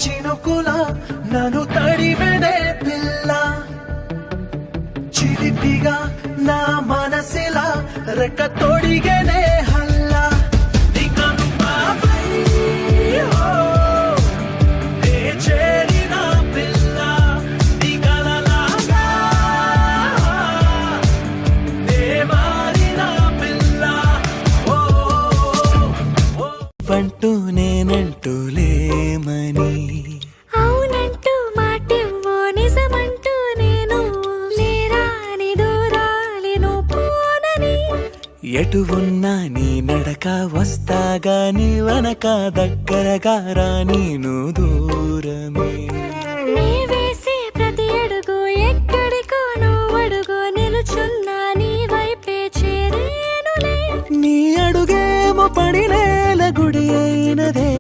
చినుకుల నన్ను తడిమెడే పిల్ల చిలిపిగా నా మనసిలా రెక్క తొడిగనే హల్లా నీకను బాబై హో నే చేరిన పిల్ల నీ కలలాగా నే మారిన పిల్ల ఓ పంటూ నేనంటూ లేమని అవునంటూ మాటివ్వో నిజమంటూ నేను లేరాని దూరాలిను పోనని ఎటు ఉన్నా నీ నడక వస్తాగా నీ వనక దగ్గరగా రా నీను దూరమే నీ వేసే ప్రతి అడుగు ఎక్కడికో నువ్వడుగు నిలుచున్నా నీ వైపే చేరేనులే నీ అడుగేమో పడినేల గుడి అయినదే